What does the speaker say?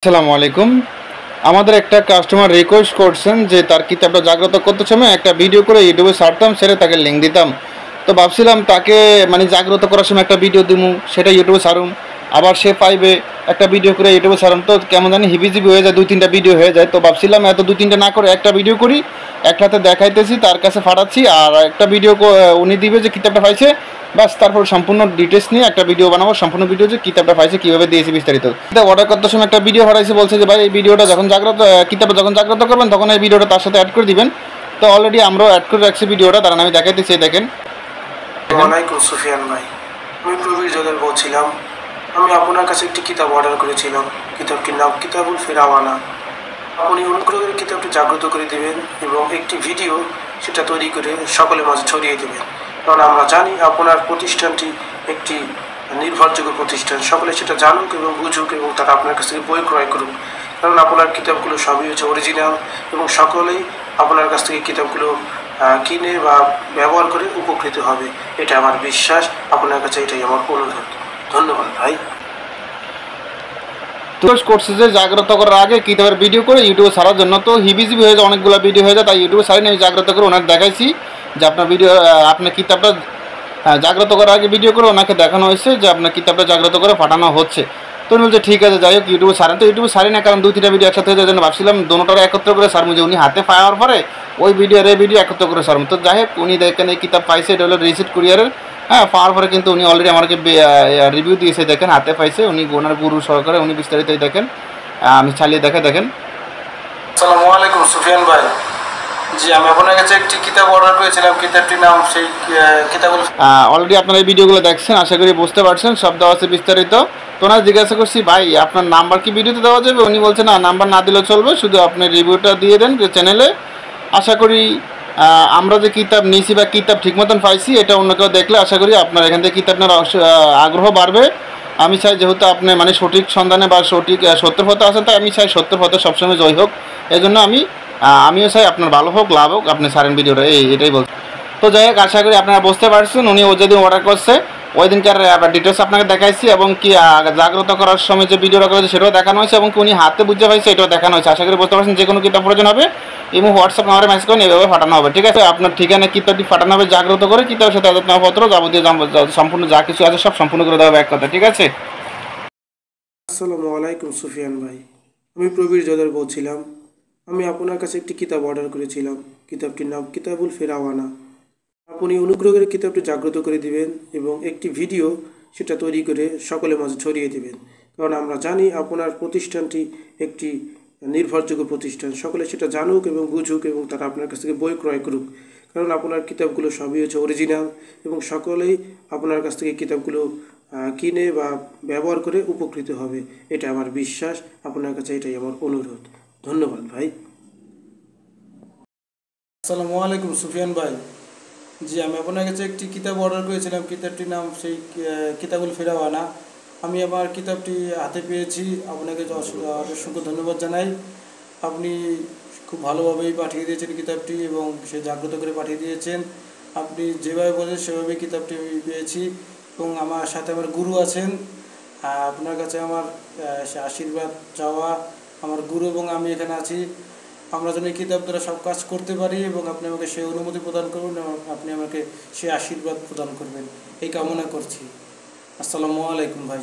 আসসালামু আলাইকুম। আমাদের একটা কাস্টমার রিকোয়েস্ট করছেন যে তার কিতাবটা জাগ্রত করতে সময় একটা ভিডিও করে ইউটিউবে ছাড়তাম, সেটা তাকে লিঙ্ক দিতাম। তো ভাবছিলাম তাকে মানে জাগ্রত করার সময় একটা ভিডিও দিমু, সেটা ইউটিউবে ছাড়ুম। আবার সে পাইবে একটা ভিডিও করে ইউটিউবে ছাড়ুম, তো কেমন জানি হিবিজিবি হয়ে যায়, দুই তিনটা ভিডিও হয়ে যায়। তো ভাবছিলাম এত দুই তিনটা না করে একটা ভিডিও করি, একটাতে দেখাইতেছি, তার কাছে পাঠাচ্ছি, আর একটা ভিডিও উনি দিবে যে কিতাবটা পাইছে, বাস তারপর সম্পূর্ণ ডিটেলস নিয়ে একটা ভিডিও বানাবো, সম্পূর্ণ ভিডিও যে কিতাবটা পাইছে, কীভাবে দিয়েছি বিস্তারিত। অর্ডার করতে সময় একটা ভিডিও পাঠাইছে, বলছে যে ভাই এই ভিডিওটা যখন কিতাবটা যখন জাগ্রত করবেন তখন এই ভিডিওটা তার সাথে অ্যাড করে দিবেন। তো অলরেডি আমরাও অ্যাড করে রাখছি ভিডিওটা, তারা আমি দেখাইতেছি, দেখেন। ওয়ালাইকুম সুফিয়ান ভাই, আমি প্রবীর জদের বলছিলাম। আমি আপনার কাছে একটি কিতাব অর্ডার করেছিলাম। কিতাবটির নাম কিতাবুল ফিরাওয়ানা। আপনি অনুগ্রহ করে কিতাবটি জাগ্রত করে দেবেন এবং একটি ভিডিও সেটা তৈরি করে সকলের মাঝে ছড়িয়ে দেবেন, কারণ আমরা জানি আপনার প্রতিষ্ঠানটি একটি নির্ভরযোগ্য প্রতিষ্ঠান। সকলে সেটা জানুক এবং বুঝুক এবং তারা আপনার কাছ থেকে বই ক্রয় করুক, কারণ আপনার কিতাবগুলো সবই হচ্ছে অরিজিনাল এবং সকলেই আপনার কাছ থেকে কিতাবগুলো কিনে বা ব্যবহার করে উপকৃত হবে, এটা আমার বিশ্বাস। আপনার কাছে এটাই আমার অনুরোধ। ধন্যবাদ ভাই। করছে যে জাগ্রত করার আগে কিতাবের ভিডিও করে ইউটিউবে ছাড়ার জন্য, তো হিবিজিবি হয়ে যায়, অনেকগুলো ভিডিও হয়ে যায়, তাই ইউটিউবে ছাড়িনি। আমি জাগ্রত করে ওনাকে দেখাইছি যে আপনার ভিডিও, আপনার কিতাবটা জাগ্রত করার আগে ভিডিও করে ওনাকে দেখানো হয়েছে যে আপনার কিতাবটা জাগ্রত করে পাঠানো হচ্ছে। তো উনি বলছে ঠিক আছে, যাই হোক ইউটিউবে ছাড়েন। তো ইউটিউবে ছাড়ি না, কারণ দুই তিনটা ভিডিও একসাথে হয়ে যায়, জন্য ভাবছিলাম দোনোটারে একত্র করে ছাড়বো, যে উনি হাতে পাওয়ার পরে ওই ভিডিও আর এই ভিডিও একত্র করে ছাড়বো। তো যাই হোক উনি দেখেন এই কিতাব পাইছে, এটা হলো রিসিট কুরিয়ারের। হ্যাঁ, পাওয়ার পরে কিন্তু উনি অলরেডি আমাকে রিভিউ দিয়েছে, দেখেন হাতে পাইছে, উনি ওনার গুরু সহকারে উনি বিস্তারিত দেখেন। আমি চালিয়ে দেখেন। আসসালামু আলাইকুম সুফিয়ান ভাই, জি আমি আপনার কাছে একটি কিতাব অর্ডার করেছিলাম। কিতাবটির নাম সেই কিতাবুল। অলরেডি আপনারা এই ভিডিওগুলো দেখছেন, আশা করি বুঝতে পারছেন, সব দেওয়া আছে বিস্তারিত। তো ওনার জিজ্ঞাসা করছি ভাই আপনার নাম্বার কি ভিডিওতে দেওয়া যাবে, উনি বলছে না, নাম্বার না দিলেও চলবে, শুধু আপনি রিভিউটা দিয়ে দেন চ্যানেলে। আশা করি আমরা যে কিতাব নিয়েছি বা কিতাব ঠিক মতন পাইছি, এটা অন্য কেউ দেখলে আশা করি আপনার এখান থেকে কিতাব নেওয়ার আগ্রহ বাড়বে। আমি চাই যেহেতু আপনি মানে সঠিক সন্ধানে বা সঠিক সত্যের পথে আছেন, তাই আমি চাই সত্যের পথে সবসময় জয় হোক। এই জন্য আমিও চাই আপনার ভালো হোক, লাভ হোক, আপনি সারেন ভিডিওটা, এটাই বলছি। তো যাই হোক, আশা করি আপনারা বুঝতে পারছেন উনি ও যেদিন অর্ডার করছে ওই দিনকার ডিটেলস আপনাকে দেখাইছি, এবং কি জাগ্রত করার সময় যে ভিডিওটা করেছে সেটাও দেখানো হয়েছে, এবং কি উনি হাতে বুঝতে পারছে এটাও দেখানো হয়েছে। আশা করি বুঝতে পারছেন যে কোনো কিতাব প্রয়োজন হবে এবং হোয়াটসঅ্যাপ নাম্বারে মেসেজ করেন, এভাবে পাঠানো হবে। ঠিক আছে, আপনার ঠিকানা কিতাবটি পাঠানো হবে জাগ্রত করে, কিতাবের সাথে আদতনামপত্র যাবতীয় সম্পূর্ণ যা কিছু আছে সব সম্পূর্ণ করে দেওয়া হবে, এক কথা। ঠিক আছে। আসসালামু আলাইকুম সুফিয়ান ভাই, আমি প্রবীর জদের বলছিলাম। আমি আপনার কাছে একটি কিতাব অর্ডার করেছিলাম। কিতাবটির নাম কিতাবুল ফিরাওয়ানা। আপনি অনুগ্রহ করে কিতাবটি জাগ্রত করে দিবেন এবং একটি ভিডিও সেটা তৈরি করে সকলের মাঝে ছড়িয়ে দেবেন, কারণ আমরা জানি আপনার প্রতিষ্ঠানটি একটি নির্ভরযোগ্য প্রতিষ্ঠান। সকলে সেটা জানুক এবং বুঝুক এবং তারা আপনার কাছ থেকে বই ক্রয় করুক, কারণ আপনার কিতাবগুলো সবই হচ্ছে অরিজিনাল এবং সকলেই আপনার কাছ থেকে কিতাবগুলো কিনে বা ব্যবহার করে উপকৃত হবে, এটা আমার বিশ্বাস। আপনার কাছে এটাই আমার অনুরোধ। ধন্যবাদ ভাই। আসসালামু আলাইকুম সুফিয়ান ভাই, জি আমি আপনার কাছে একটি কিতাব অর্ডার করেছিলাম। কিতাবটির নাম সেই কিতাবুল ফিরাওয়ানা। আমি আমার কিতাবটি হাতে পেয়েছি, আপনাকে অসংখ্য ধন্যবাদ জানাই। আপনি খুব ভালোভাবেই পাঠিয়ে দিয়েছেন কিতাবটি এবং সে জাগ্রত করে পাঠিয়ে দিয়েছেন। আপনি যেভাবে বলেছেন সেভাবেই কিতাবটি আমি পেয়েছি এবং আমার সাথে আমার গুরু আছেন। আপনার কাছে আমার আশীর্বাদ চাওয়া, আমার গুরু এবং আমি এখানে আছি, আমরা যেন এই কিতাব দ্বারা সব কাজ করতে পারি এবং আপনি আমাকে সেই অনুমতি প্রদান করুন এবং আপনি আমাকে সেই আশীর্বাদ প্রদান করবেন, এই কামনা করছি। আসসালামু আলাইকুম ভাই।